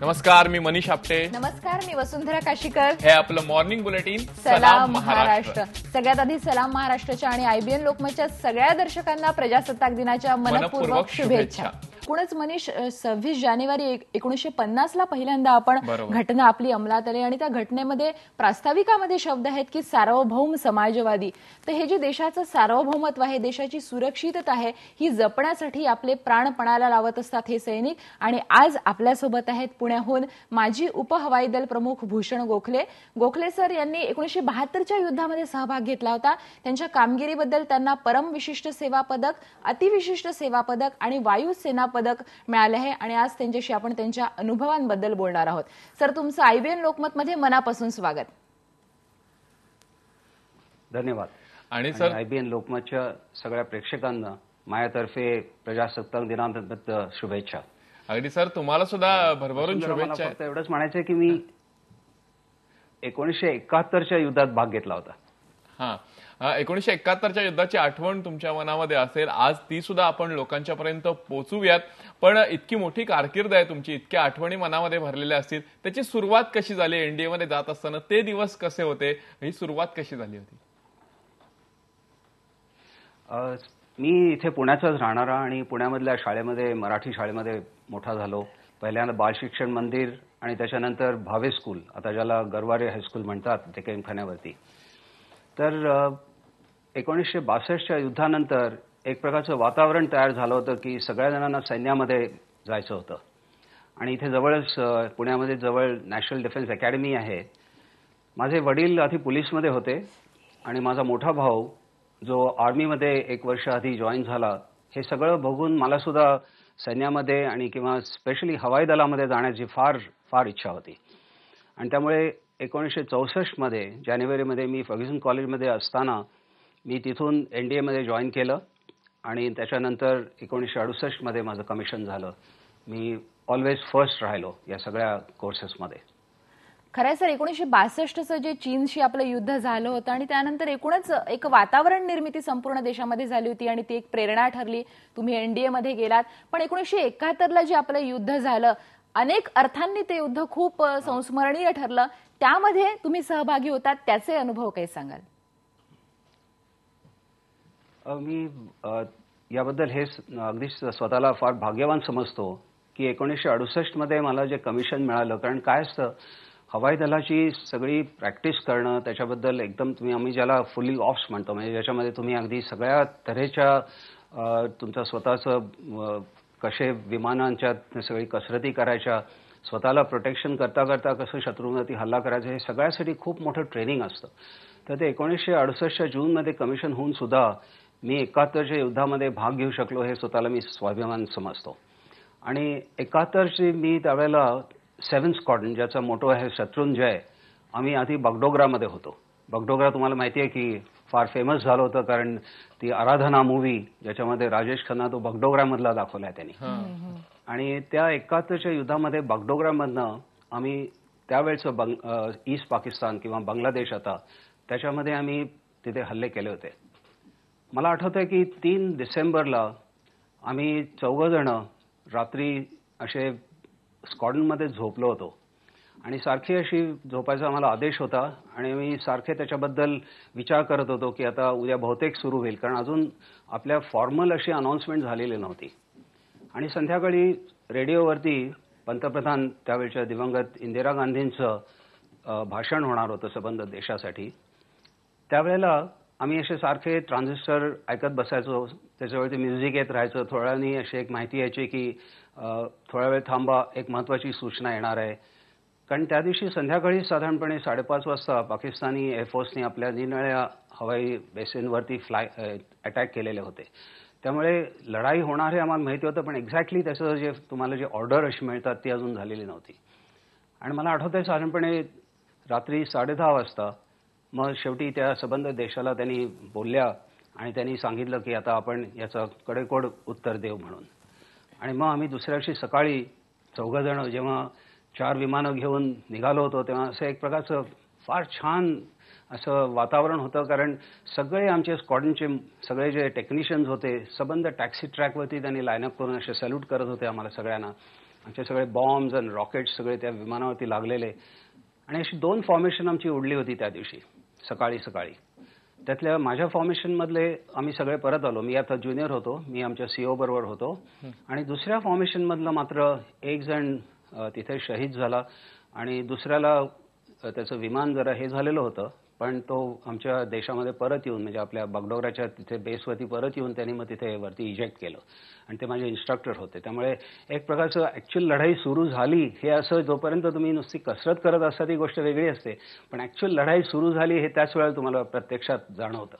नमस्कार, मी मनीष आपटे. नमस्कार, मी वसुंधरा काशीकर. हे आपलं मॉर्निंग बुलेटिन सलाम महाराष्ट्र. सगळ्यात आधी सलाम महाराष्ट्राच्या आणि IBN लोकमतच्या सगळ्या दर्शकांना प्रजासत्ताक दिनाच्या मनपूर्वक शुभेच्छा. एकूणच मनीष, 26 जानेवारी 1950 ला पहिल्यांदा आपण घटना आपली अंमलात आली आणि त्या घटनेमध्ये प्रास्ताविकामध्ये शब्द आहेत की सार्वभौम समाजवादी. तर हे जे देशाचं सार्वभौमत्व आहे, देशाची सुरक्षितता आहे, ही जपण्यासाठी आपले प्राण पणाला लावत असतात हे सैनिक. आणि आज आपल्यासोबत आहेत पुण्याहून माजी उपहवाई दल प्रमुख भूषण गोखले. गोखले सर यांनी 1972च्या युद्धामध्ये सहभाग घेतला होता. त्यांच्या कामगिरीबद्दल त्यांना परम विशिष्ट सेवा पदक, अतिविशिष्ट सेवा पदक आणि वायुसेना पदक मिळाले आहे आणि आज त्यांच्याशी आपण त्यांच्या अनुभवांबद्दल बोलणार आहोत. सर, तुमचं IBN लोकमतमध्ये मनापासून स्वागत. धन्यवाद. आणि सर, IBN लोकमतच्या सगळ्या प्रेक्षकांना माझ्यातर्फे प्रजासत्ताक दिनानिमित्त शुभेच्छा. अगदी सर, तुम्हाला सुद्धा भरभरून शुभेच्छा. फक्त एवढंच म्हणायचं की मी 1971च्या युद्धात भाग घेतला होता. 1971च्या युद्धाची आठवण तुमच्या मनामध्ये असेल. आज ती सुद्धा आपण लोकांच्या पर्यंत पोहोचूयात. पण इतकी मोठी कारकीर्द आहे तुमची, इतक्या आठवणी मनामध्ये भरलेल्या असतील. त्याची सुरुवात कशी झाली? NDA मध्ये जात असताना ते दिवस कसे होते? ही सुरुवात कशी झाली होती? मी इथे पुण्याचाच राहणारा आणि पुण्यामधल्या शाळेमध्ये, मराठी शाळेमध्ये मोठा झालो. पहिल्यांदा बाल शिक्षण मंदिर आणि त्याच्यानंतर भावे स्कूल, आता ज्याला गरवारे हायस्कूल म्हणतात, ते कैमखान्यावरती. तर 1962च्या युद्धानंतर एक प्रकारचं वातावरण तयार झालं होतं की सगळ्या जणांना सैन्यामध्ये जायचं होतं. आणि इथे जवळच पुण्यामध्ये जवळ नॅशनल डिफेन्स अकॅडमी आहे. माझे वडील आधी पोलीसमध्ये होते आणि माझा मोठा भाऊ जो आर्मीमध्ये 1 वर्ष आधी जॉईन झाला. हे सगळं बघून मला सुद्धा सैन्यामध्ये आणि किंवा स्पेशली हवाई दलामध्ये जाण्याची फार फार इच्छा होती. आणि त्यामुळे 1964मध्ये जानेवारीमध्ये मी फर्ग्युसन कॉलेजमध्ये असताना मी तिथून NDA मध्ये जॉईन केलं आणि त्याच्यानंतर 1968मध्ये माझं कमिशन झालं. मी ऑलवेज फर्स्ट राहिलो या सगळ्या कोर्सेसमध्ये. खरंय सर, 1962चं जे चीनशी आपलं युद्ध झालं होतं आणि त्यानंतर एकूणच एक वातावरण निर्मिती संपूर्ण देशामध्ये झाली होती आणि ती एक प्रेरणा ठरली. तुम्ही NDA मध्ये गेलात. पण 1971ला जे आपलं युद्ध झालं, अनेक अर्थांनी ते युद्ध खूप संस्मरणीय ठरलं. त्यामध्ये तुम्ही सहभागी होतात, त्याचे अनुभव काय सांगाल? मी याबद्दल हे अगदी स्वतःला फार भाग्यवान समजतो की 1968मध्ये मला जे कमिशन मिळालं. कारण काय असतं, हवाई दलाची सगळी प्रॅक्टिस करणं, त्याच्याबद्दल एकदम आम्ही ज्याला फुल्ली ऑप्स म्हणतो, म्हणजे ज्याच्यामध्ये तुम्ही अगदी सगळ्या तऱ्हेच्या तुमचं स्वतःचं कसे विमानांच्या सगळी कसरती करायच्या, स्वतःला प्रोटेक्शन करता करता कसं शत्रूवरती हल्ला करायचा, हे सगळ्यासाठी खूप मोठं ट्रेनिंग असतं. तर ते 1968च्या जूनमध्ये कमिशन होऊन सुद्धा मी 71च्या युद्धामध्ये भाग घेऊ शकलो, हे स्वतःला मी स्वाभिमान समजतो. आणि 71ची मी त्यावेळेला 7 स्क्वॉड्रन, ज्याचा मोटो आहे शत्रुंजय, आम्ही आधी बगडोगरामध्ये होतो. बगडोगरा तुम्हाला माहिती आहे की फार फेमस झालं होतं, कारण ती आराधना मूव्ही ज्याच्यामध्ये राजेश खन्ना तो बगडोगरामधला दाखवलाय त्यांनी. आणि त्या 71च्या युद्धामध्ये बगडोगरामधनं आम्ही त्यावेळेचं ईस्ट पाकिस्तान किंवा बांगलादेश आता, त्याच्यामध्ये आम्ही तिथे हल्ले केले होते. मला आठवतंय की 3 डिसेंबरला आम्ही 4 जण रात्री असे स्क्वॉड्रनमध्ये झोपलो होतो आणि सारखी अशी झोपायचा आम्हाला आदेश होता आणि मी सारखे त्याच्याबद्दल विचार करत होतो की आता उद्या बहुतेक सुरू होईल, कारण अजून आपल्या फॉर्मल अशी अनाउन्समेंट झालेली नव्हती. आणि संध्याकाळी रेडिओवरती पंतप्रधान त्यावेळच्या दिवंगत इंदिरा गांधींचं भाषण होणार होतं संबंध देशासाठी. त्यावेळेला आम्ही असे सारखे ट्रान्झिस्टर ऐकत बसायचो, त्याच्यावरती म्युझिक येत राहायचं. थोड्या वेळाने अशी एक माहिती यायची की थोडा वेळ थांबा, एक महत्त्वाची सूचना येणार आहे. कारण त्या दिवशी संध्याकाळी साधारणपणे 5:30 वाजता पाकिस्तानी एअरफोर्सने आपल्या निरनिराळ्या हवाई बेसिनवरती अटॅक केलेले होते. त्यामुळे लढाई होणार हे आम्हाला माहिती होतं, पण एक्झॅक्टली त्याचं जे तुम्हाला जे ऑर्डर अशी मिळतात ती अजून झालेली नव्हती. आणि मला आठवतंय साधारणपणे रात्री 10:30 वाजता मग शेवटी त्या संबंध देशाला त्यांनी बोलल्या आणि त्यांनी सांगितलं की आता आपण याचं कडेकोड उत्तर देऊ म्हणून. आणि मग आम्ही दुसऱ्या दिवशी सकाळी 4 जण जेव्हा 4 विमानं घेऊन निघालो होतो, तेव्हा असं एक प्रकारचं फार छान असं वातावरण होतं. कारण सगळे आमचे स्क्वॉड्रनचे सगळे जे टेक्निशियन्स होते, संबंध टॅक्सी ट्रॅकवरती त्यांनी लाईनअप करून असे सॅल्यूट करत होते आम्हाला सगळ्यांना. आमचे सगळे बॉम्ब्स आणि रॉकेट्स सगळे त्या विमानावरती लागलेले. आणि अशी 2 फॉर्मेशन आमची उडली होती त्या दिवशी सकाळी. त्यातल्या माझ्या फॉर्मेशनमधले आम्ही सगळे परत आलो. मी आता ज्युनियर होतो, मी आमच्या सीओ बरोबर होतो. आणि दुसऱ्या फॉर्मेशनमधला मात्र एक जण तिथे शहीद झाला आणि दुसऱ्याला त्याचं विमान जरा हे झालेलं होतं, पण तो आमच्या देशामध्ये परत येऊन म्हणजे आपल्या बगडोगराच्या तिथे बेसवरती परत येऊन त्यांनी मग तिथे वरती इजेक्ट केलं आणि ते माझे इन्स्ट्रक्टर होते. त्यामुळे एक प्रकारचं ॲक्च्युअल लढाई सुरू झाली हे असं जोपर्यंत तुम्ही नुसती कसरत करत असता ती गोष्ट वेगळी असते, पण ॲक्च्युअल लढाई सुरू झाली हे त्याच वेळेला तुम्हाला प्रत्यक्षात जाणवतं.